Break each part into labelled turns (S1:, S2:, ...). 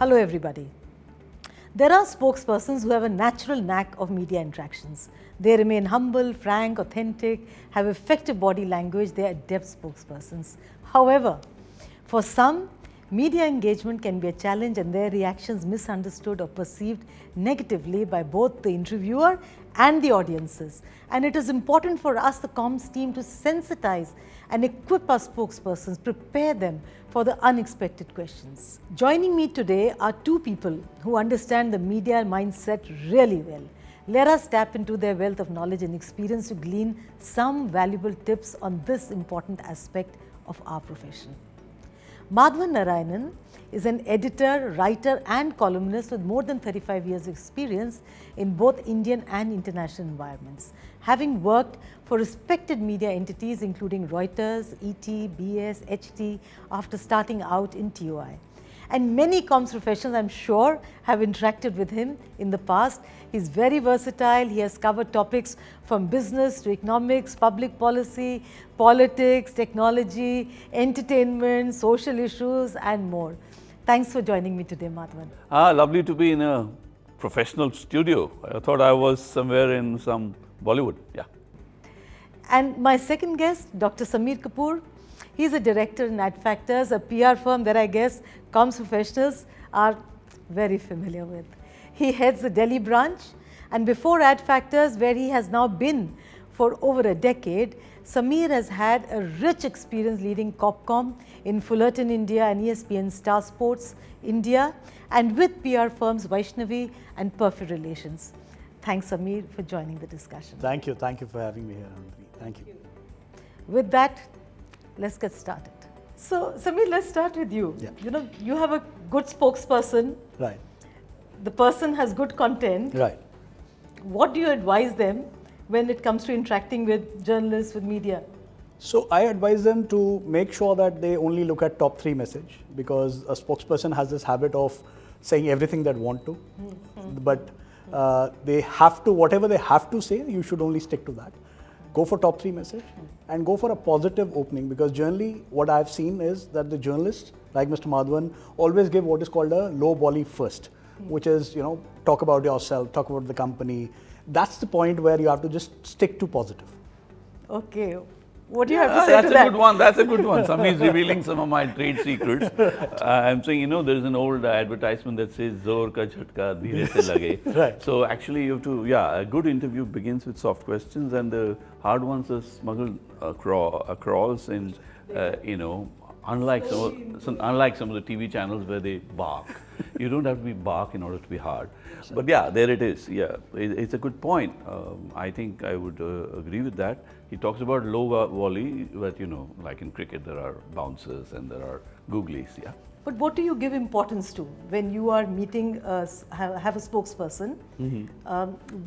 S1: Hello everybody. There are spokespersons who have a natural knack of media interactions. They remain humble, frank, authentic, have effective body language, they are adept spokespersons. However, for some, media engagement can be a challenge and their reactions misunderstood or perceived negatively by both the interviewer and the audiences. And it is important for us, the comms team, to sensitize and equip our spokespersons, prepare them for the unexpected questions. Joining me today are two people who understand the media mindset really well. Let us tap into their wealth of knowledge and experience to glean some valuable tips on this important aspect of our profession. Madhavan Narayanan is an editor, writer and columnist with more than 35 years experience in both Indian and international environments, having worked for respected media entities including Reuters, ET, BS, HT after starting out in TOI. And many comms professionals, I'm sure, have interacted with him in the past. He's very versatile. He has covered topics from business to economics, public policy, politics, technology, entertainment, social issues and more. Thanks for joining me today, Madhavan.
S2: Lovely to be in a professional studio. I thought I was somewhere in some Bollywood. Yeah.
S1: And my second guest, Dr. Samir Kapur. He's a director in Adfactors, a PR firm that I guess comms professionals are very familiar with. He heads the Delhi branch, and before Adfactors, where he has now been for over a decade, Samir has had a rich experience leading Corpcom in Fullerton, India and ESPN Star Sports, India, and with PR firms Vaishnavi and Perfect Relations. Thanks, Samir, for joining the discussion.
S3: Thank you for having me here, Andri. Thank you.
S1: With that, let's get started. So, Samir, let's start with you.
S3: Yeah.
S1: You know, you have a good spokesperson.
S3: Right.
S1: The person has good content.
S3: Right.
S1: What do you advise them when it comes to interacting with journalists, with media?
S3: So I advise them to make sure that they only look at top 3 message, because a spokesperson has this habit of saying everything they want to, but they have to, whatever they have to say, you should only stick to that. Go for top 3 message and go for a positive opening, because generally what I've seen is that the journalists like Mr. Madhavan always give what is called a low volley first, which is, you know, talk about yourself, talk about the company. That's the point where you have to just stick to positive.
S1: Okay. What do you have to say
S2: That's
S1: to
S2: a
S1: that?
S2: good one. That's a good one. Samir's revealing some of my trade secrets. I'm saying, you know, there's an old advertisement that says "Zor ka jhatka dheere se lage."
S3: Right.
S2: So actually, you have to, a good interview begins with soft questions, and the hard ones are smuggled across. And you know, unlike some of the TV channels where they bark, you don't have to be bark in order to be hard. But yeah, there it is. Yeah, it's a good point. I think I would agree with that. He talks about low volley, but you know, like in cricket, there are bouncers and there are googlies. Yeah.
S1: But what do you give importance to when you are meeting, have a spokesperson?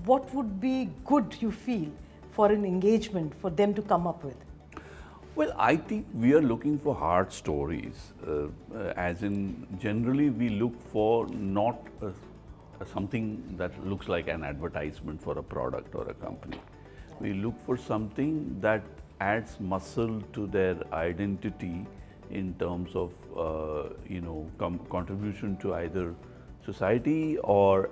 S1: What would be good, you feel, for an engagement for them to come up with?
S2: Well, I think we are looking for hard stories, as in generally we look for not something that looks like an advertisement for a product or a company. We look for something that adds muscle to their identity in terms of, you know, contribution to either society or,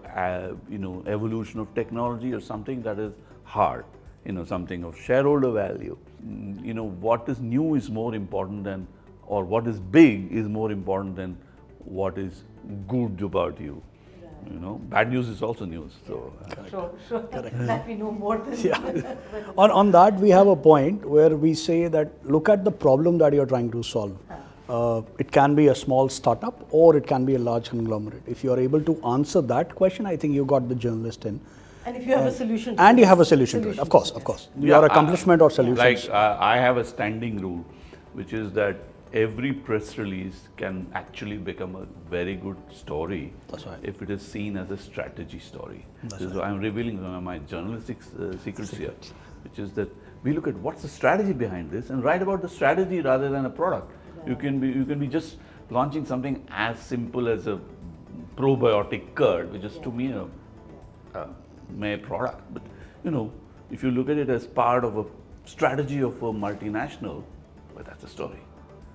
S2: you know, evolution of technology, or something that is hard, you know, something of shareholder value. You know, what is new is more important than, or what is big is more important than what is good about you. You know, bad news is also news. So
S1: Sure. That we know more than.
S3: Yeah. On that, we have a point where we say that look at the problem that you're trying to solve. It can be a small startup or it can be a large conglomerate. If you are able to answer that question, I think you got the journalist in.
S1: And if you have a solution to
S3: and
S1: it,
S3: you have a solution to it, of course. Your accomplishment or solutions.
S2: Like I have a standing rule, which is that every press release can actually become a very good story.
S3: That's right.
S2: If it is seen as a strategy story.
S3: That's
S2: So
S3: right.
S2: I'm revealing my journalistic secrets here, which is that we look at what's the strategy behind this and write about the strategy rather than a product. You can be just launching something as simple as a probiotic curd, which is to me a mere product. But you know, if you look at it as part of a strategy of a multinational, well, that's a story.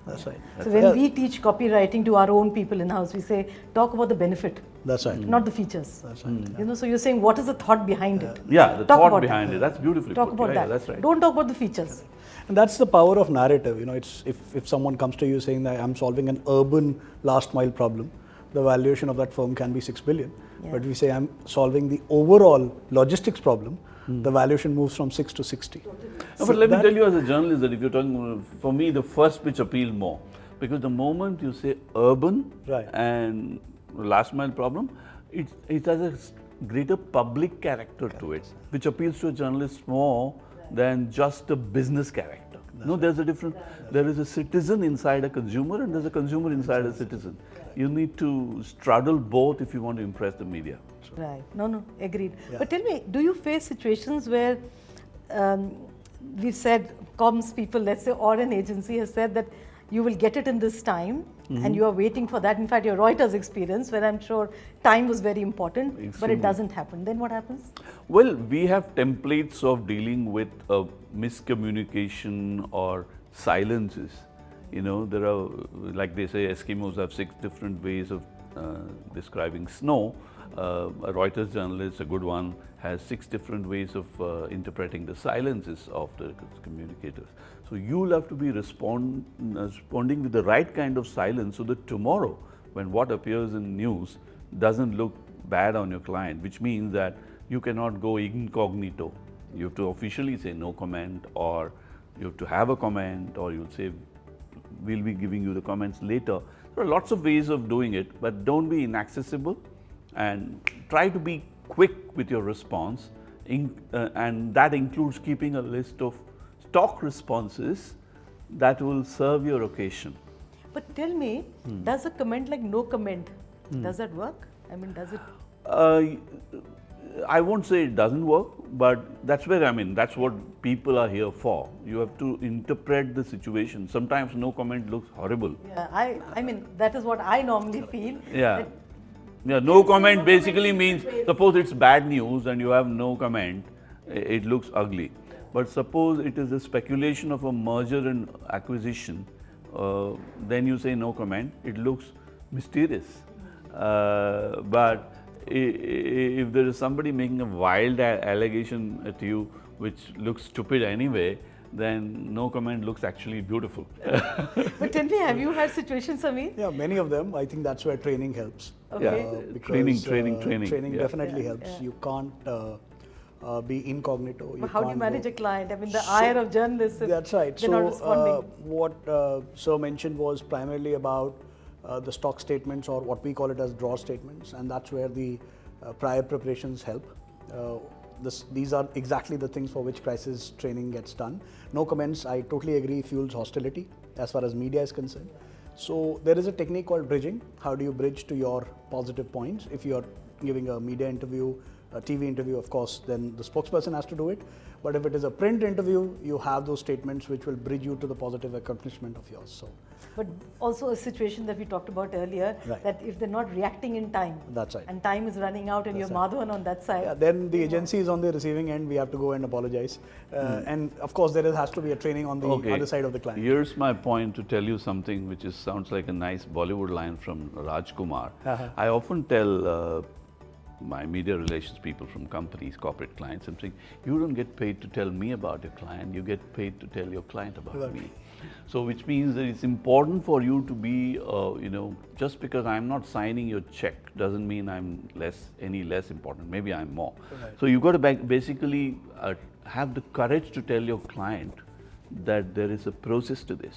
S3: That's right.
S1: So when we teach copywriting to our own people in-house, we say, talk about the benefit.
S3: That's right.
S1: Not the features.
S3: That's right.
S1: You know, so you're saying, what is the thought behind it?
S2: Yeah, the
S1: Talk
S2: thought
S1: about
S2: behind
S1: that.
S2: it. That's beautifully
S1: Talk
S2: put.
S1: about that.
S2: That's right.
S1: Don't talk about the features.
S3: And that's the power of narrative. You know, it's if someone comes to you saying that I'm solving an urban last mile problem, the valuation of that firm can be 6 billion.
S1: Yeah.
S3: But if we say I'm solving the overall logistics problem, the valuation moves from 6 to 60.
S2: No, but let me tell you as a journalist that if you're talking, for me, the first pitch appealed more. Because the moment you say urban
S3: Right.
S2: and last mile problem, it has a greater public character to it, which appeals to a journalist more than just a business character. No, there's a different, there is a citizen inside a consumer and there's a consumer inside a citizen. You need to straddle both if you want to impress the media.
S1: Right. No, agreed.
S3: Yeah.
S1: But tell me, do you face situations where we've said, comms people, let's say, or an agency has said that you will get it in this time and you are waiting for that. In fact, your Reuters experience, where I'm sure time was very important, but
S2: Extremely.
S1: it doesn't happen. Then what happens?
S2: Well, we have templates of dealing with miscommunication or silences. You know, there are, like they say, Eskimos have 6 different ways of describing snow. A Reuters journalist, a good one, has 6 different ways of interpreting the silences of the communicators. So you'll have to be responding with the right kind of silence so that tomorrow, when what appears in news doesn't look bad on your client, which means that you cannot go incognito. You have to officially say no comment, or you have to have a comment, or you'll say, we'll be giving you the comments later. There are lots of ways of doing it, but don't be inaccessible and try to be quick with your response. And that includes keeping a list of stock responses that will serve your occasion.
S1: But tell me, does a comment like no comment, does that work? I mean, does it?
S2: I won't say it doesn't work, but that's where, that's what people are here for. You have to interpret the situation. Sometimes no comment looks horrible.
S1: Yeah, I mean, that is what I normally feel.
S2: Yeah. Yeah, no comment basically means, suppose it's bad news and you have no comment, it looks ugly. But suppose it is a speculation of a merger and acquisition, then you say no comment, it looks mysterious. But if there is somebody making a wild allegation at you which looks stupid anyway, then no comment looks actually beautiful.
S1: But tell me, have you had situations, Samir?
S3: Yeah, many of them. I think that's where training helps.
S1: Okay.
S3: Because,
S2: Training.
S3: Training
S2: Yeah.
S3: definitely
S1: Yeah,
S3: helps.
S1: yeah.
S3: You can't be incognito.
S1: But how do you
S3: can't
S1: manage
S3: go-
S1: a client? I mean, the ire of journalists, if
S3: That's right.
S1: they're not responding.
S3: What Sir mentioned was primarily about the stock statements, or what we call it as draw statements, and that's where the prior preparations help. These are exactly the things for which crisis training gets done. No comments, I totally agree, fuels hostility as far as media is concerned. So there is a technique called bridging. How do you bridge to your positive points? If you're giving a media interview, a TV interview, of course, then the spokesperson has to do it. But if it is a print interview, you have those statements which will bridge you to the positive accomplishment of yours. So
S1: But also a situation that we talked about earlier,
S3: Right.
S1: that if they're not reacting in time,
S3: That's right.
S1: and time is running out and
S3: That's
S1: you're Madhavan on that side.
S3: yeah, then the agency is on the receiving end. We have to go and apologize. And of course, has to be a training on the other side of the client.
S2: Here's my point to tell you something which sounds like a nice Bollywood line from Rajkumar. I often tell my media relations people from companies, corporate clients, I'm saying, you don't get paid to tell me about your client, you get paid to tell your client about me. So which means that it's important for you to be, just because I'm not signing your check doesn't mean I'm any less important, maybe I'm more.
S3: Right.
S2: So you've got to basically have the courage to tell your client that there is a process to this,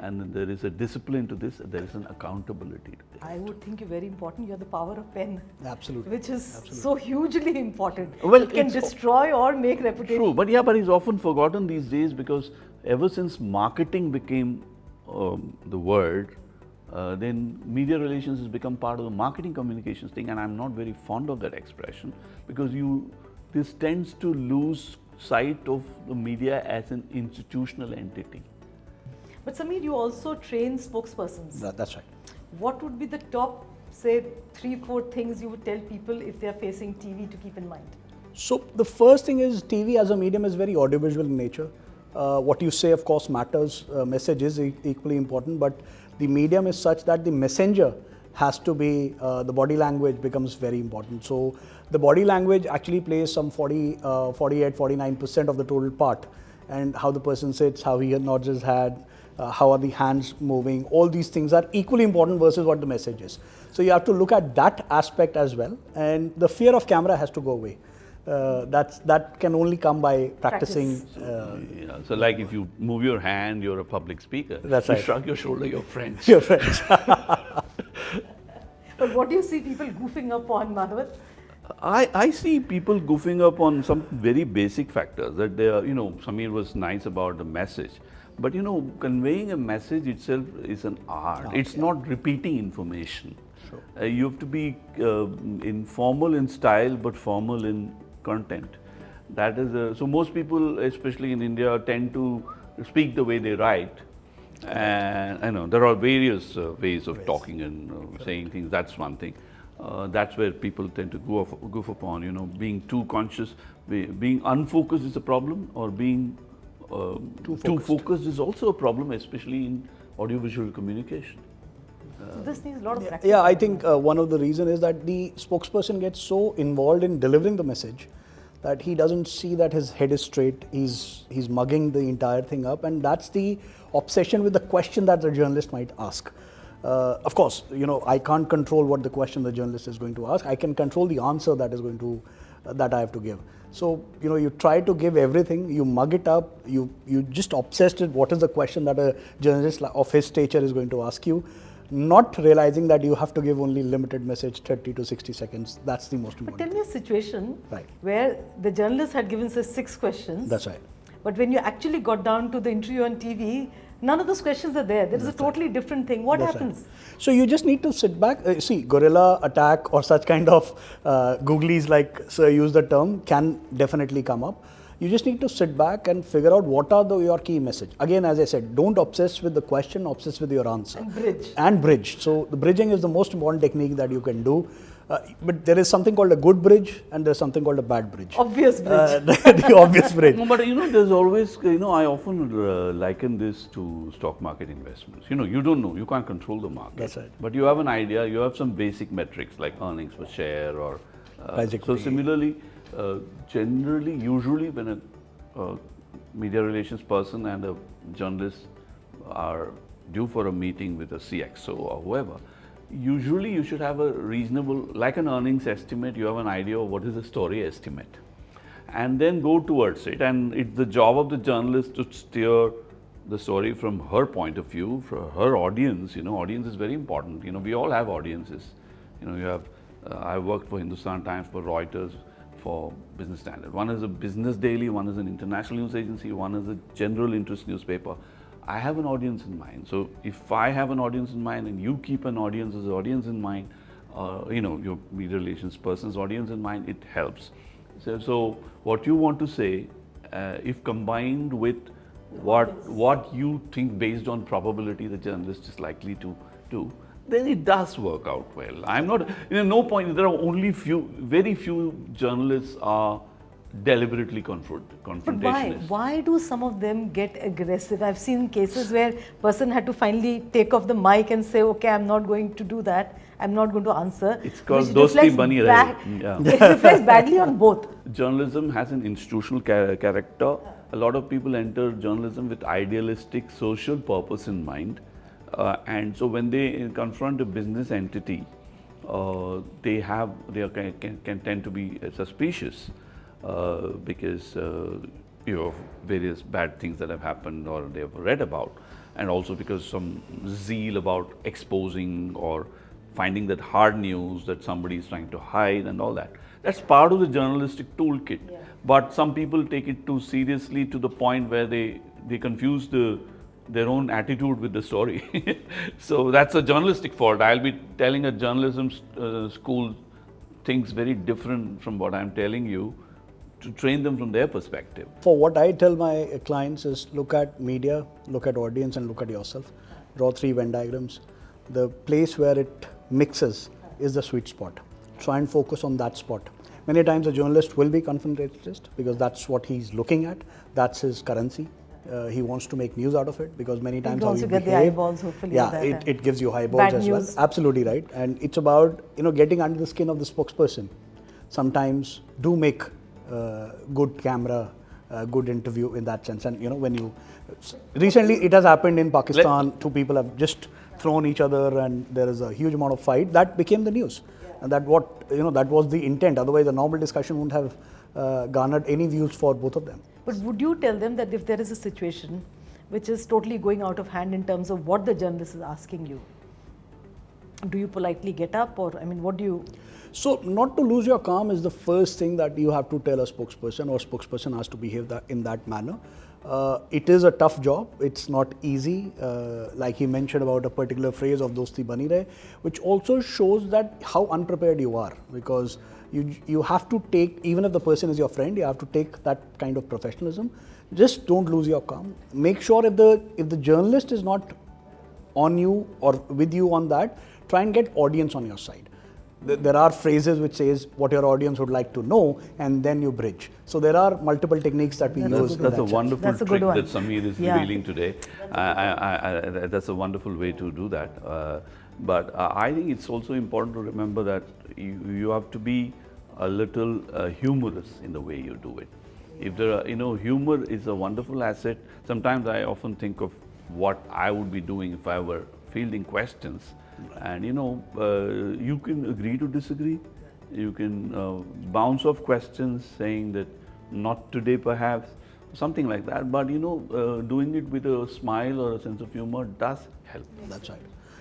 S2: and there is a discipline to this, there is an accountability to this.
S1: I would think you're very important. You're the power of pen,
S3: Absolutely.
S1: which is so hugely important.
S2: Well,
S1: it can
S2: it's
S1: destroy or make reputation.
S2: True, but it's often forgotten these days, because ever since marketing became the word, then media relations has become part of the marketing communications thing, and I'm not very fond of that expression, because this tends to lose sight of the media as an institutional entity.
S1: But Samir, you also train spokespersons.
S3: That's right.
S1: What would be the top, say, 3-4 things you would tell people if they're facing TV to keep in mind?
S3: So the first thing is TV as a medium is very audiovisual in nature. What you say, of course, matters. Message is equally important, but the medium is such that the messenger has to be, the body language becomes very important. So the body language actually plays some 48, 49% of the total part, and how the person sits, how he nods his head, how are the hands moving, all these things are equally important versus what the message is. So you have to look at that aspect as well, and the fear of camera has to go away. That can only come by practicing.
S2: So like if you move your hand, you're a public speaker.
S3: That's
S2: you
S3: right.
S2: shrug your shoulder, you're French.
S3: You're French.
S1: But what do you see people goofing up on, Madhavan?
S2: I see people goofing up on some very basic factors that they are, Samir was nice about the message. But conveying a message itself is an art. It's not repeating information. Sure. You have to be informal in style but formal in content. That is so most people, especially in India, tend to speak the way they write. And I know there are various ways of talking and saying things. That's one thing. That's where people tend to goof upon. Being too conscious, being unfocused is a problem, or being too focused is also a problem, especially in audiovisual communication.
S1: So this needs a lot of practice.
S3: Yeah, I think one of the reasons is that the spokesperson gets so involved in delivering the message that he doesn't see that his head is straight. He's mugging the entire thing up, and that's the obsession with the question that the journalist might ask. Of course, I can't control what the question the journalist is going to ask. I can control the answer that is going to that I have to give. So you try to give everything, you mug it up, you just obsessed with what is the question that a journalist of his stature is going to ask you, not realizing that you have to give only limited message, 30 to 60 seconds. That's the most important.
S1: But tell me a situation
S3: Right.
S1: where the journalist had given us 6 questions.
S3: That's right.
S1: But when you actually got down to the interview on TV, none of those questions are there. There is a totally different thing. What
S3: That's
S1: happens?
S3: Right. So you just need to sit back. See, guerrilla attack or such kind of googlies, like sir use the term, can definitely come up. You just need to sit back and figure out what are your key message. Again, as I said, don't obsess with the question, obsess with your answer.
S1: And bridge.
S3: So the bridging is the most important technique that you can do. But there is something called a good bridge and there's something called a bad bridge.
S1: Obvious bridge.
S3: The obvious bridge.
S2: No, but there's always, I often liken this to stock market investments. You don't know, you can't control the market.
S3: That's right.
S2: But you have an idea, you have some basic metrics like earnings per share or. So similarly, generally, usually when a media relations person and a journalist are due for a meeting with a CXO or whoever, usually you should have a reasonable, like an earnings estimate, you have an idea of what is the story estimate. And then go towards it. And it's the job of the journalist to steer the story from her point of view, for her audience. Audience is very important. We all have audiences. You have, I worked for Hindustan Times, for Reuters, for Business Standard. One is a business daily, one is an international news agency, one is a general interest newspaper. I have an audience in mind. So if I have an audience in mind and you keep an audience as an audience in mind, your media relations person's audience in mind, it helps. So what you want to say, if combined with what you think based on probability the journalist is likely to do, then it does work out well. I'm not, no point, there are only very few journalists are deliberately confrontationist.
S1: But why do some of them get aggressive? I've seen cases where person had to finally take off the mic and say, okay, I'm not going to do that. I'm not going to answer.
S2: It's called dosti bani rahe.
S1: It reflects badly on both.
S2: Journalism has an institutional character. A lot of people enter journalism with idealistic social purpose in mind. And so when they confront a business entity, they can tend to be suspicious because various bad things that have happened or they have read about, and also because some zeal about exposing or finding that hard news that somebody is trying to hide and all that. That's part of the journalistic toolkit. Yeah. But some people take it too seriously to the point where they confuse their own attitude with the story. So that's a journalistic fault. I'll be telling a journalism school things very different from what I'm telling you to train them from their perspective.
S3: For what I tell my clients is look at media, look at audience and look at yourself. Draw 3 Venn diagrams. The place where it mixes is the sweet spot. Try and focus on that spot. Many times a journalist will be confrontationist because that's what he's looking at. That's his currency. he wants to make news out of it, because many times how
S1: also
S3: you
S1: get the
S3: behave,
S1: eyeballs, hopefully.
S3: yeah,
S1: that,
S3: it gives you eyeballs
S1: bad
S3: as
S1: news.
S3: well. Absolutely right. And it's about, getting under the skin of the spokesperson. Sometimes do make good camera, good interview in that sense. And when you recently it has happened in Pakistan, two people have just thrown each other and there is a huge amount of fight. That became the news, and that was the intent. Otherwise, a normal discussion wouldn't have garnered any views for both of them.
S1: But would you tell them that if there is a situation which is totally going out of hand in terms of what the journalist is asking you, do you politely get up, or what do you?
S3: So, not to lose your calm is the first thing that you have to tell a spokesperson, or spokesperson has to behave in that manner. It is a tough job. It's not easy. Like he mentioned about a particular phrase of Dosti Bani Rahe, which also shows that how unprepared you are, because you have to take, even if the person is your friend, you have to take that kind of professionalism. Just don't lose your calm. Make sure if the journalist is not on you or with you on that, try and get audience on your side. There are phrases which says what your audience would like to know, and then you bridge. So there are multiple techniques that we use.
S2: That's a wonderful trick that Samir is revealing today. That's a wonderful way to do that. But I think it's also important to remember that you have to be a little humorous in the way you do it. If there are, humor is a wonderful asset. Sometimes I often think of what I would be doing if I were fielding questions. And you can agree to disagree. You can bounce off questions saying that not today perhaps, something like that. But doing it with a smile or a sense of humor does help.
S3: That's right.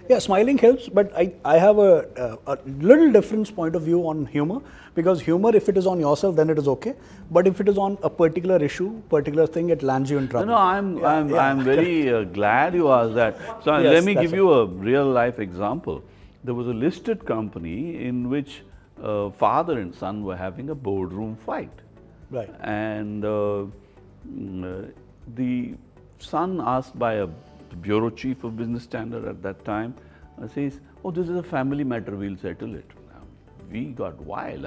S3: Yeah, smiling helps, but I have a little different point of view on humor, because humor, if it is on yourself, then it is okay. But if it is on a particular issue, particular thing, it lands you in trouble.
S2: No, I'm very glad you asked that. So
S3: yes,
S2: let me give you a real life example. There was a listed company in which father and son were having a boardroom fight.
S3: Right.
S2: And the son, asked by a bureau chief of business standard at that time, says, "Oh, this is a family matter, we'll settle it." Now, we got wild.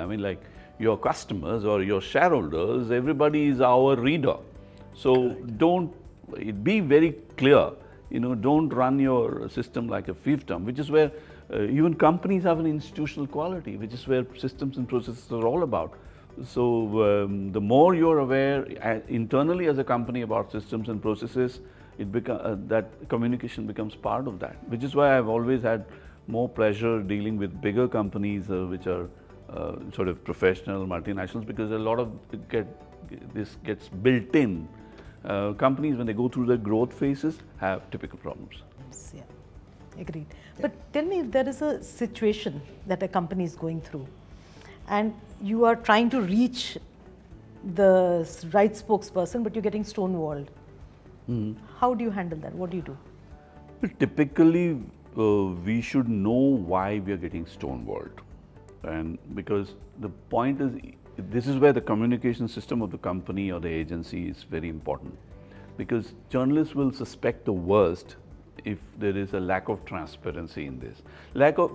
S2: Your customers or your shareholders, everybody is our reader. So don't be very clear. Don't run your system like a fiefdom, which is where even companies have an institutional quality, which is where systems and processes are all about. So the more you're aware internally as a company about systems and processes, that communication becomes part of that, which is why I've always had more pleasure dealing with bigger companies which are sort of professional multinationals, because a lot of this gets built in. Companies, when they go through their growth phases, have typical problems.
S1: Yeah, agreed. Yeah. But tell me, if there is a situation that a company is going through and you are trying to reach the right spokesperson, but you're getting stonewalled. How do you handle that? What do you do?
S2: Well, typically, we should know why we are getting stonewalled. And because the point is, this is where the communication system of the company or the agency is very important. Because journalists will suspect the worst if there is a lack of transparency in this. Lack of,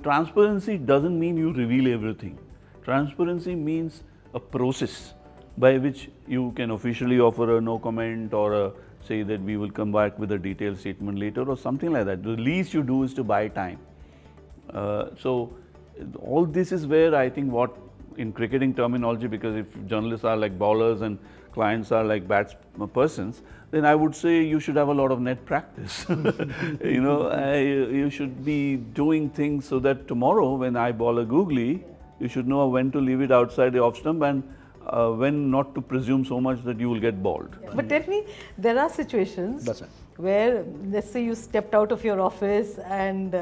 S2: transparency doesn't mean you reveal everything. Transparency means a process by which you can officially offer a no comment, or say that we will come back with a detailed statement later, or something like that. The least you do is to buy time. So all this is where I think what, in cricketing terminology, because if journalists are like bowlers and clients are like persons, then I would say you should have a lot of net practice. You should be doing things so that tomorrow when I bowl a googly, you should know when to leave it outside the off stump and when not to presume so much that you will get bowled.
S1: Yeah. But tell me, there are situations where, let's say you stepped out of your office and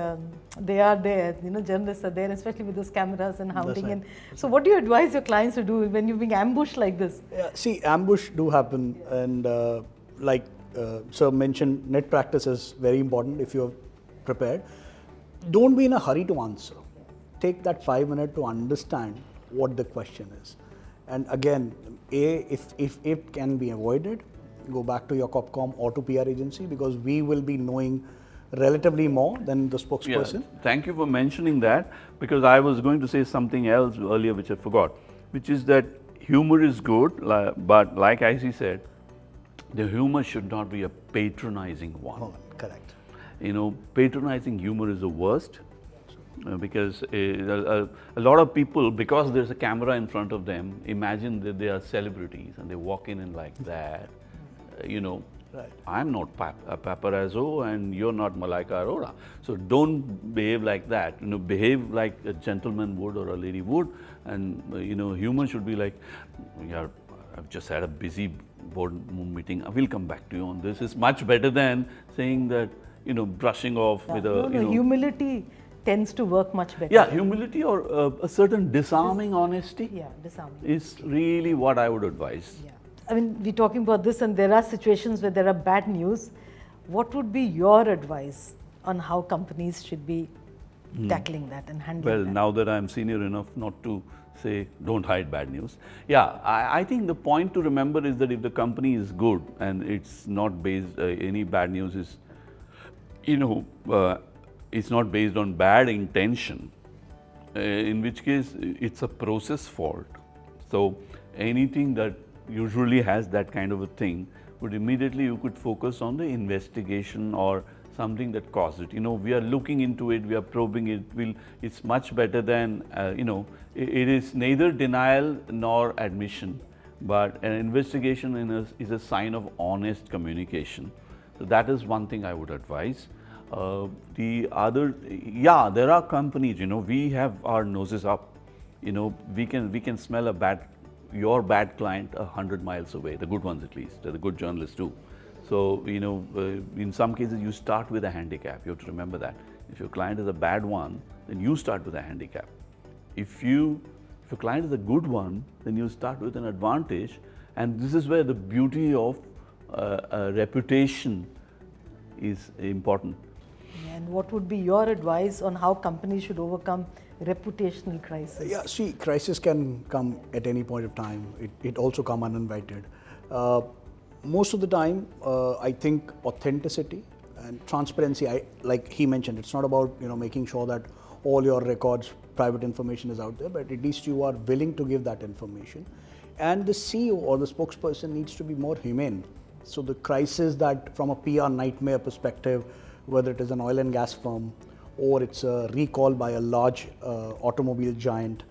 S1: they are there, journalists are there, especially with those cameras and hounding. And so what do you advise your clients to do when you're being ambushed like this?
S3: Yeah, see, ambush do happen, and like Sir mentioned, net practice is very important if you're prepared. Don't be in a hurry to answer. Take that 5 minutes to understand what the question is. And again, if it can be avoided, go back to your Copcom or to PR agency, because we will be knowing relatively more than the spokesperson.
S2: Yeah, thank you for mentioning that, because I was going to say something else earlier which I forgot, which is that humor is good, but like IC said, the humor should not be a patronizing one.
S3: Oh, correct.
S2: Patronizing humor is the worst because a lot of people, because there's a camera in front of them, imagine that they are celebrities and they walk in and like that.
S3: Right.
S2: I'm not a paparazzo and you're not Malaika Arora. So don't behave like that. Behave like a gentleman would or a lady would. And, humor should be like, yeah, I've just had a busy board meeting. I will come back to you on this. It's much better than saying that, brushing off with a,
S1: humility tends to work much better.
S2: Yeah, humility or a certain disarming honesty
S1: disarming
S2: is really what I would advise.
S1: Yeah. I mean, we're talking about this and there are situations where there are bad news. What would be your advice on how companies should be tackling that and handling
S2: Well,
S1: that?
S2: now that I'm senior enough not to say don't hide bad news. Yeah, I think the point to remember is that if the company is good and it's not based, any bad news is, it's not based on bad intention, in which case it's a process fault. So anything that usually has that kind of a thing, would immediately you could focus on the investigation or something that caused it. We are looking into it, we are probing it. It's much better than, it is neither denial nor admission, but an investigation is a sign of honest communication. So that is one thing I would advise. The other, there are companies, we have our noses up. We can smell your bad client 100 miles away, the good ones at least, the good journalists do. So, in some cases you start with a handicap, you have to remember that. If your client is a bad one, then you start with a handicap. If your client is a good one, then you start with an advantage, and this is where the beauty of reputation is important.
S1: And what would be your advice on how companies should overcome reputational crisis?
S3: Yeah, see, crisis can come at any point of time. It also come uninvited. Most of the time, I think authenticity and transparency, like he mentioned, it's not about making sure that all your records, private information is out there, but at least you are willing to give that information. And the CEO or the spokesperson needs to be more humane. So the crisis that from a PR nightmare perspective, whether it is an oil and gas firm, or it's a recall by a large automobile giant,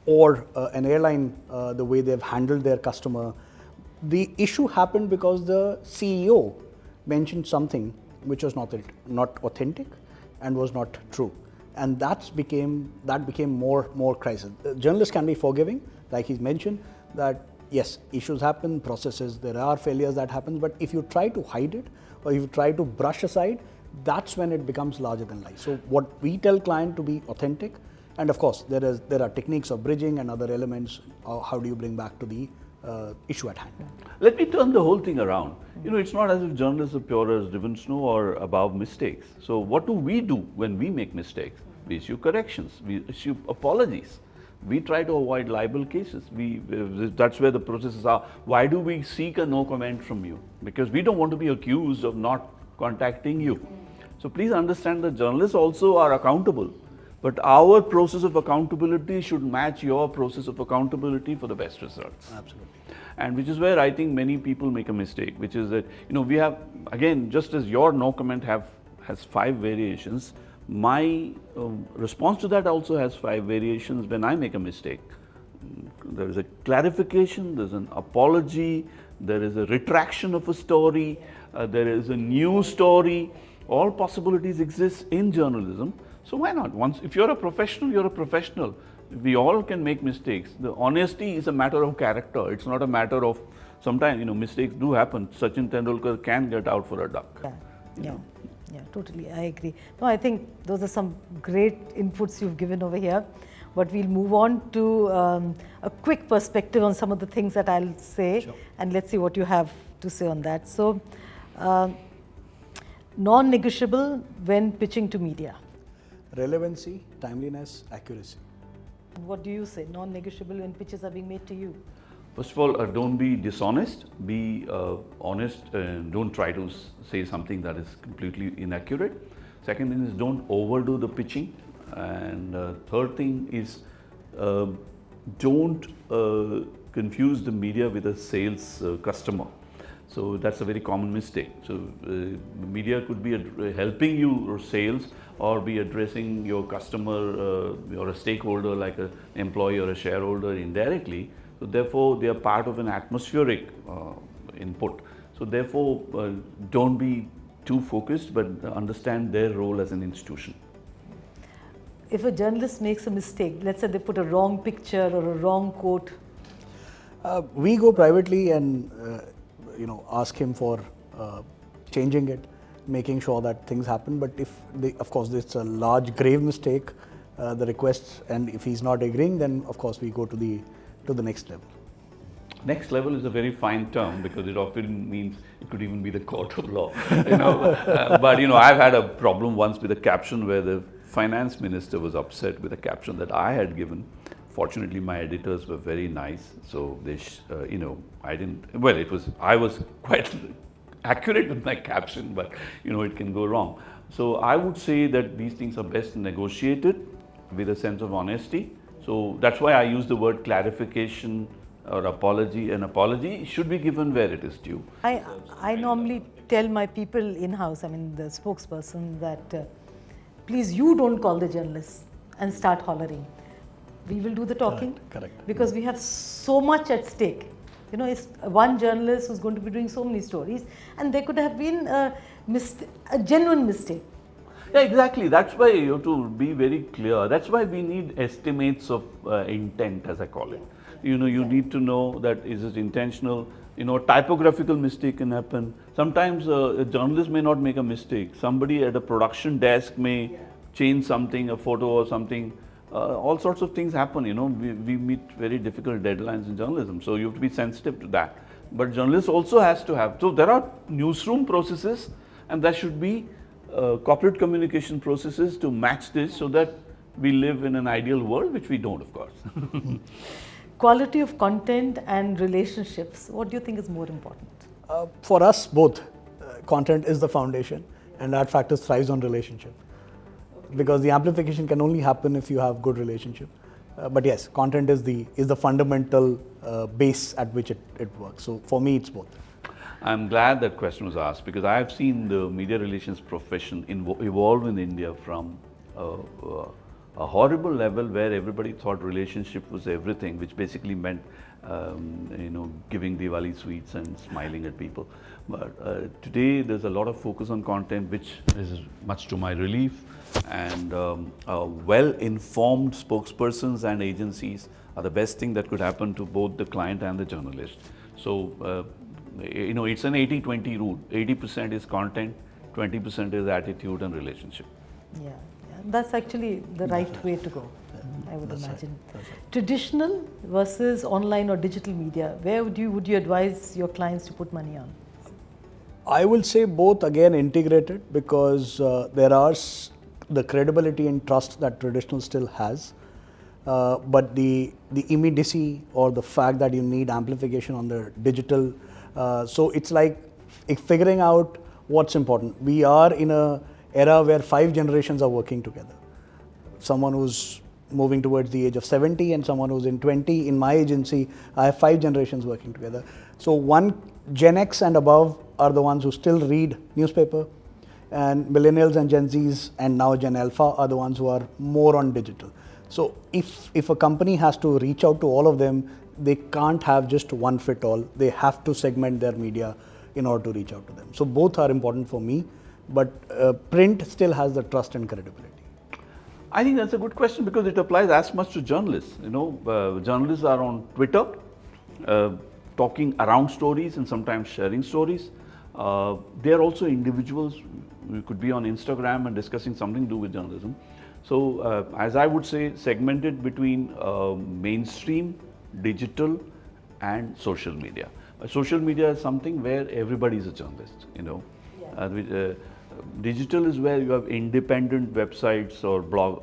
S3: or an airline, the way they've handled their customer. The issue happened because the CEO mentioned something which was not authentic and was not true, and that became more crisis. Journalists can be forgiving, like he's mentioned, that yes, issues happen, processes, there are failures that happen, but if you try to hide it or if you try to brush aside, that's when it becomes larger than life. So what we tell client to be authentic, and of course there are techniques of bridging and other elements. How do you bring back to the issue at hand?
S2: Let me turn the whole thing around. It's not as if journalists are pure as driven snow or above mistakes. So what do we do when we make mistakes? We issue corrections, we issue apologies. We try to avoid libel cases. That's where the processes are. Why do we seek a no comment from you? Because we don't want to be accused of not contacting you. So please understand that journalists also are accountable, but our process of accountability should match your process of accountability for the best results.
S3: Absolutely.
S2: And which is where I think many people make a mistake, which is that, we have, again, just as your no comment has 5 variations, my response to that also has 5 variations when I make a mistake. There is a clarification, there's an apology, there is a retraction of a story, there is a new story. All possibilities exist in journalism. So why not? If you're a professional, you're a professional. We all can make mistakes. The honesty is a matter of character. It's not a matter of, sometimes, mistakes do happen. Sachin Tendulkar can get out for a duck.
S1: Yeah, totally. I agree. No, I think those are some great inputs you've given over here. But we'll move on to a quick perspective on some of the things that I'll say.
S3: Sure.
S1: And let's see what you have to say on that. So, non-negotiable when pitching to media.
S3: Relevancy, timeliness, accuracy.
S1: What do you say? Non-negotiable when pitches are being made to you?
S2: First of all, don't be dishonest, be honest, and don't try to say something that is completely inaccurate. Second thing is don't overdo the pitching. And third thing is don't confuse the media with a sales customer. So that's a very common mistake. So media could be helping you or sales, or be addressing your customer or a stakeholder like an employee or a shareholder indirectly. So therefore, they are part of an atmospheric input. So therefore, don't be too focused, but understand their role as an institution.
S1: If a journalist makes a mistake, let's say they put a wrong picture or a wrong quote.
S3: We go privately and ask him for changing it, making sure that things happen. But if of course it's a large grave mistake, the request, and if he's not agreeing, then of course we go to the next level.
S2: Next level is a very fine term because it often means it could even be the court of law. But I've had a problem once with a caption where the finance minister was upset with a caption that I had given. Fortunately, my editors were very nice, so they, I didn't. Well, I was quite accurate with my caption, but it can go wrong. So I would say that these things are best negotiated with a sense of honesty. So that's why I use the word clarification or apology. An apology should be given where it is due.
S1: I normally tell my people in-house, the spokesperson, that please, you don't call the journalists and start hollering. We will do the talking.
S3: Correct.
S1: Because we have so much at stake. It's one journalist who's going to be doing so many stories, and there could have been a genuine mistake.
S2: Yeah, exactly. That's why you have to be very clear. That's why we need estimates of intent, as I call it. You need to know that is it intentional. Typographical mistake can happen. Sometimes a journalist may not make a mistake. Somebody at a production desk may change something, a photo or something. All sorts of things happen. We meet very difficult deadlines in journalism, so you have to be sensitive to that. But journalists also has to have. So there are newsroom processes, and there should be corporate communication processes to match this, so that we live in an ideal world, which we don't, of course.
S1: Quality of content and relationships, what do you think is more important?
S3: For us, both. Content is the foundation, and Adfactors thrives on relationship. Because the amplification can only happen if you have good relationship. But yes, content is the fundamental base at which it works. So for me, it's both.
S2: I'm glad that question was asked, because I have seen the media relations profession evolve in India from a horrible level where everybody thought relationship was everything, which basically meant giving Diwali sweets and smiling at people. But today there's a lot of focus on content, which is much to my relief. And well-informed spokespersons and agencies are the best thing that could happen to both the client and the journalist. So, it's an 80-20 rule. 80% is content, 20% is attitude and relationship.
S1: Yeah. That's actually the right way to go, I would imagine. Right. Traditional versus online or digital media, where would you advise your clients to put money on?
S3: I will say both, again, integrated, because there are the credibility and trust that traditional still has, but the immediacy or the fact that you need amplification on the digital, so it's like figuring out what's important. We are in a era where 5 generations are working together. Someone who's moving towards the age of 70 and someone who's in 20. In my agency, I have 5 generations working together. So Gen X and above are the ones who still read newspaper, and millennials and Gen Zs and now Gen Alpha are the ones who are more on digital. So if a company has to reach out to all of them, they can't have just one fit all. They have to segment their media in order to reach out to them. So both are important for me, but print still has the trust and credibility.
S2: I think that's a good question, because it applies as much to journalists. Journalists are on Twitter, talking around stories and sometimes sharing stories. They are also individuals. We could be on Instagram and discussing something to do with journalism. So, as I would say, segmented between mainstream, digital, and social media. Social media is something where everybody is a journalist. Digital is where you have independent websites or blog,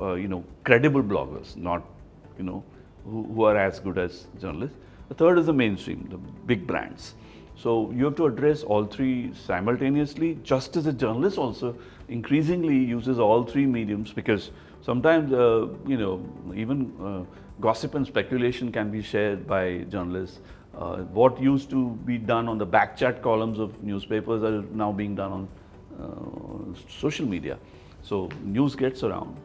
S2: credible bloggers, not, who are as good as journalists. The third is the mainstream, the big brands. So you have to address all three simultaneously, just as a journalist also increasingly uses all 3 mediums, because sometimes, even gossip and speculation can be shared by journalists. What used to be done on the backchat columns of newspapers are now being done on social media. So news gets around.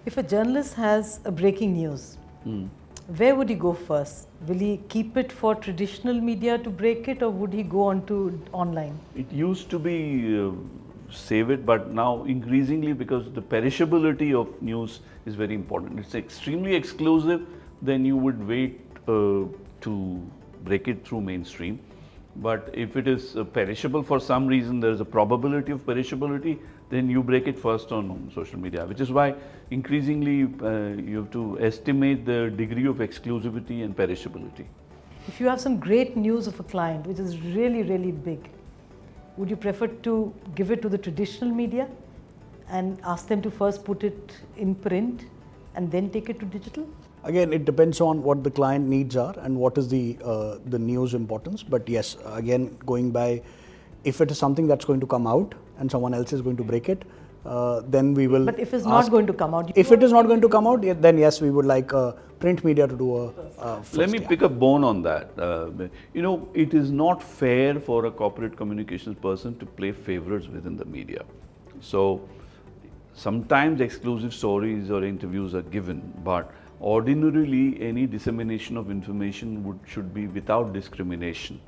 S1: If a journalist has a breaking news, where would he go first? Will he keep it for traditional media to break it, or would he go on to online?
S2: It used to be save it, but now increasingly, because the perishability of news is very important. It's extremely exclusive, then you would wait to break it through mainstream. But if it is perishable for some reason, there is a probability of perishability, then you break it first on social media, which is why increasingly you have to estimate the degree of exclusivity and perishability.
S1: If you have some great news of a client which is really, really big, would you prefer to give it to the traditional media and ask them to first put it in print and then take it to digital?
S3: Again, it depends on what the client needs are and what is the news importance. But yes, again, going by, if it is something that's going to come out and someone else is going to break it, then we will.
S1: But if it's not going to come out,
S3: if it is not going to come out, then yes, we would like print media to do a first.
S2: Let me pick a bone on that. It is not fair for a corporate communications person to play favorites within the media. So sometimes exclusive stories or interviews are given, but ordinarily any dissemination of information should be without discrimination.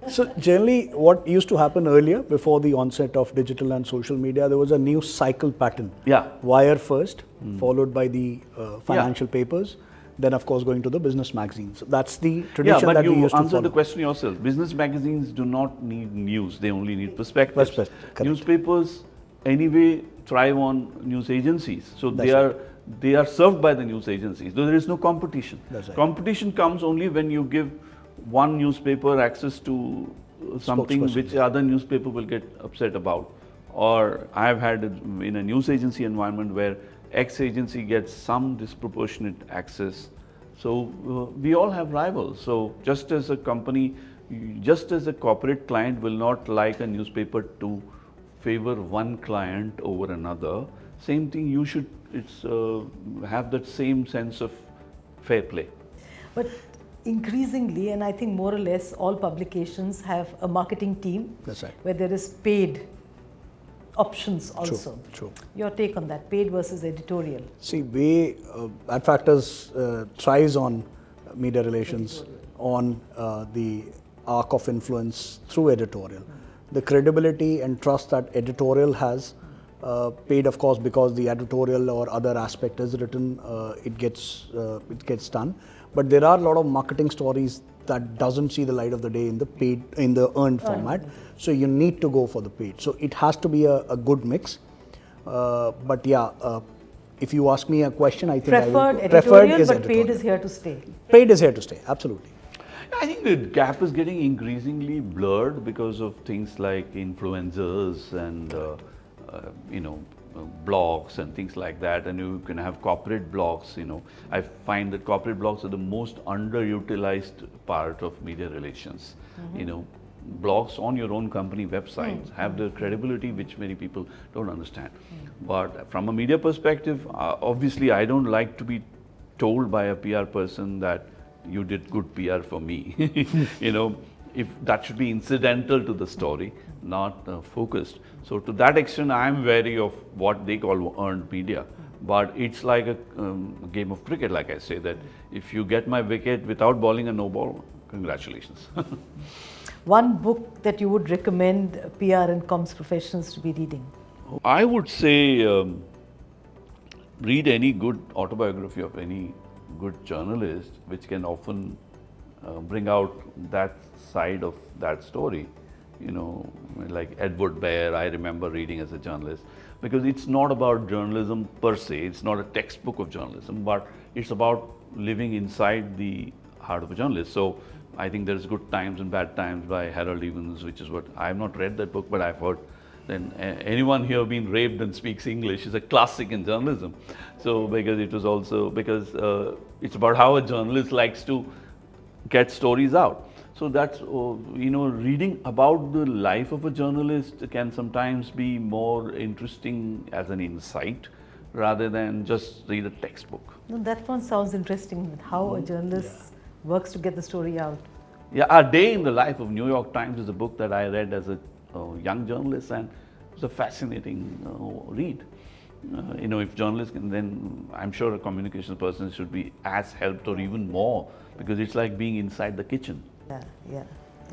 S3: So generally what used to happen earlier, before the onset of digital and social media, there was a news cycle pattern.
S2: Yeah.
S3: Wire first, followed by the financial papers, then of course going to the business magazines. That's the tradition that we used to follow.
S2: You answered the question yourself. Business magazines do not need news, they only need perspectives.
S3: Correct.
S2: Newspapers anyway thrive on news agencies. So
S3: That's
S2: they are served by the news agencies, though there is no competition.
S3: That's right.
S2: Competition comes only when you give one newspaper access to something which other newspaper will get upset about. Or I've had in a news agency environment where X agency gets some disproportionate access. So we all have rivals. So just as a company, just as a corporate client will not like a newspaper to favor one client over another, same thing you should have that same sense of fair play.
S1: But increasingly, and I think more or less all publications have a marketing team.
S3: That's right.
S1: Where there is paid options also.
S3: True.
S1: Your take on that, paid versus editorial?
S3: See, we Adfactors thrives on media relations, on the arc of influence through editorial. The credibility and trust that editorial has, paid of course because the editorial or other aspect is written, it gets done. But there are a lot of marketing stories that doesn't see the light of the day in the earned format. So you need to go for the paid. So it has to be a good mix. But yeah, if you ask me a question, I think
S1: preferred editorial, but paid is here to stay.
S3: Paid is here to stay, absolutely.
S2: I think the gap is getting increasingly blurred because of things like influencers and blogs and things like that, and you can have corporate blogs. I find that corporate blogs are the most underutilized part of media relations. Blogs on your own company websites have the credibility which many people don't understand. But from a media perspective, obviously I don't like to be told by a PR person that you did good PR for me. If that should be incidental to the story, not focused. So to that extent, I am wary of what they call earned media. But it's like a game of cricket, like I say, that if you get my wicket without bowling a no ball, congratulations.
S1: One book that you would recommend PR and comms professionals to be reading?
S2: I would say read any good autobiography of any good journalist, which can often bring out that side of that story. Like Edward Baer, I remember reading as a journalist, because it's not about journalism per se, it's not a textbook of journalism, but it's about living inside the heart of a journalist. So I think there's good times and bad times by Harold Evans, which is what, I have not read that book, but I've heard. Then anyone here being raped and speaks English is a classic in journalism. So because it was also, because it's about how a journalist likes to get stories out. So that's, reading about the life of a journalist can sometimes be more interesting as an insight rather than just read a textbook.
S1: No, that one sounds interesting, how a journalist works to get the story out.
S2: Yeah, A Day in the Life of New York Times is a book that I read as a young journalist, and it was a fascinating read. If journalists can, then I'm sure a communications person should be as helped or even more, because it's like being inside the kitchen.
S1: Yeah,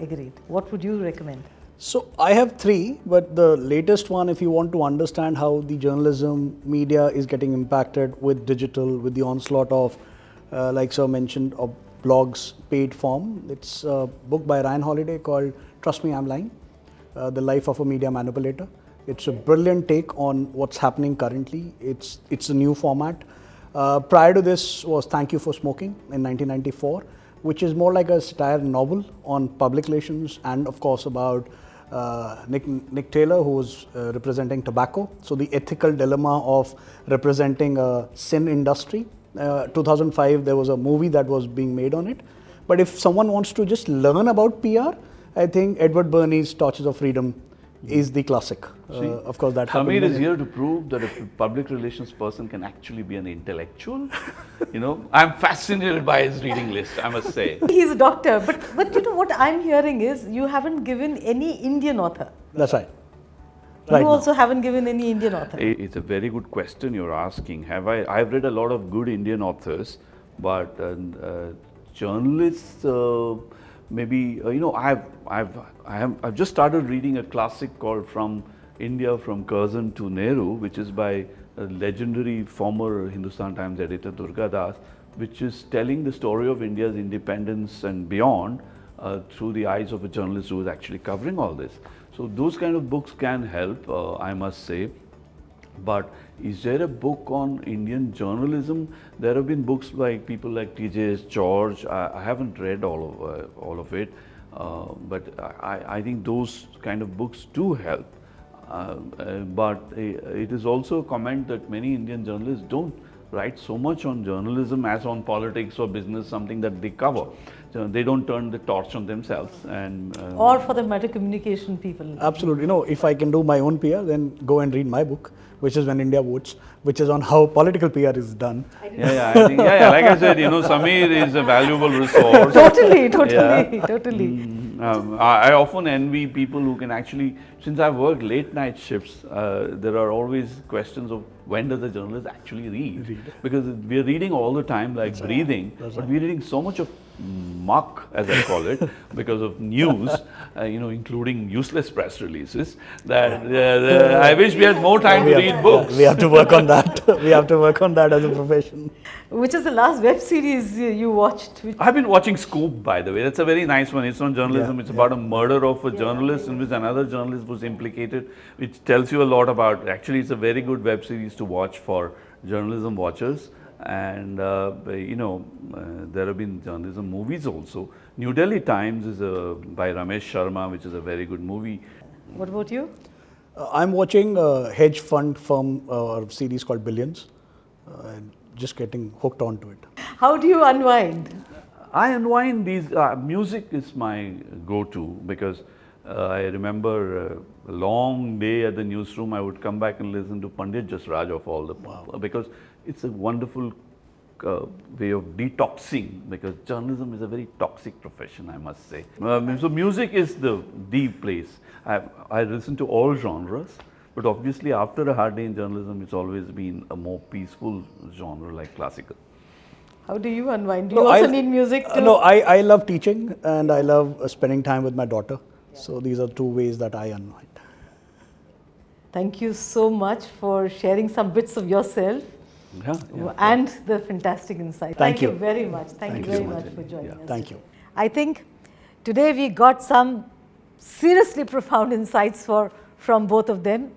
S1: agreed. What would you recommend?
S3: So I have three, but the latest one, if you want to understand how the journalism media is getting impacted with digital, with the onslaught of, like Sir mentioned, of blogs, paid form. It's a book by Ryan Holiday called Trust Me, I'm Lying, The Life of a Media Manipulator. It's a brilliant take on what's happening currently. It's a new format. Prior to this was Thank You for Smoking in 1994, which is more like a satire novel on public relations and of course about Nick Taylor, who was representing tobacco. So the ethical dilemma of representing a sin industry. 2005, there was a movie that was being made on it. But if someone wants to just learn about PR, I think Edward Bernays' Torches of Freedom is the classic. Of course, that happened.
S2: Samir is here to prove that a public relations person can actually be an intellectual. I'm fascinated by his reading list, I must say.
S1: He's a doctor, but you know what I'm hearing is you haven't given any Indian author.
S3: That's right.
S1: You also haven't given any Indian author.
S2: It's a very good question you're asking. I've read a lot of good Indian authors, but journalists, maybe I've just started reading a classic called From India, From Curzon to Nehru, which is by a legendary former Hindustan Times editor Durga Das, which is telling the story of India's independence and beyond through the eyes of a journalist who is actually covering all this. So those kind of books can help, I must say. But is there a book on Indian journalism? There have been books by people like T.J.S. George. I haven't read all of it, but I think those kind of books do help. But it is also a comment that many Indian journalists don't write so much on journalism as on politics or business, something that they cover. So they don't turn the torch on themselves.
S1: Or for the matter, communication people.
S3: Absolutely. If I can do my own PR, then go and read my book, which is When India Votes, which is on how political PR is done.
S2: I think, like I said, Samir is a valuable resource.
S1: Totally.
S2: I often envy people who can actually, since I've worked late night shifts, there are always questions of when does a journalist actually read? Because we're reading all the time, like breathing, but we're reading so much of muck, as I call it, because of news, including useless press releases, that I wish we had more time to read books.
S3: We have to work on that. We have to work on that as a profession.
S1: Which is the last web series you watched?
S2: I've been watching Scoop, by the way. That's a very nice one. It's on journalism. It's about a murder of a journalist in which another journalist was implicated, which tells you a lot about. Actually, it's a very good web series to watch for journalism watchers. And there have been journalism movies also. New Delhi Times is by Ramesh Sharma, which is a very good movie.
S1: What about you?
S3: I'm watching a hedge fund firm series called Billions. Just getting hooked onto it.
S1: How do you unwind?
S2: I unwind these. Music is my go-to, because I remember a long day at the newsroom. I would come back and listen to Pandit Jasraj of all the because it's a wonderful way of detoxing, because journalism is a very toxic profession, I must say. So music is the place. I listen to all genres, but obviously after a hard day in journalism, it's always been a more peaceful genre like classical.
S1: How do you unwind? Do you also need music too?
S3: No, I love teaching and I love spending time with my daughter. So these are two ways that I unwind.
S1: Thank you so much for sharing some bits of yourself and the fantastic insight.
S3: Thank you
S1: very much. Thank you very much for joining us.
S3: Thank you.
S1: I think today we got some seriously profound insights from both of them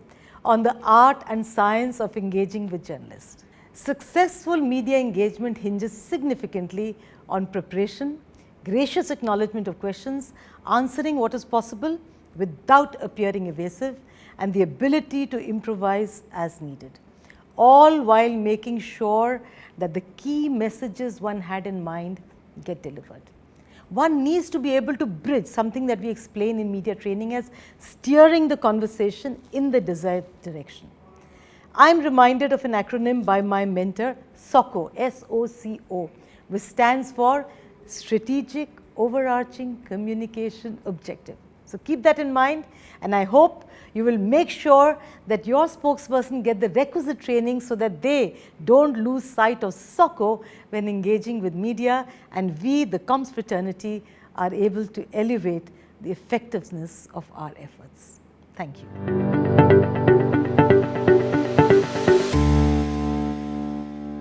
S1: on the art and science of engaging with journalists. Successful media engagement hinges significantly on preparation, gracious acknowledgement of questions, answering what is possible without appearing evasive, and the ability to improvise as needed, all while making sure that the key messages one had in mind get delivered. One needs to be able to bridge something that we explain in media training as steering the conversation in the desired direction. I'm reminded of an acronym by my mentor, SOCO, S-O-C-O, which stands for Strategic, overarching communication objective. So keep that in mind, and I hope you will make sure that your spokesperson get the requisite training so that they don't lose sight of SOCO when engaging with media, and we, the comms fraternity, are able to elevate the effectiveness of our efforts. Thank you.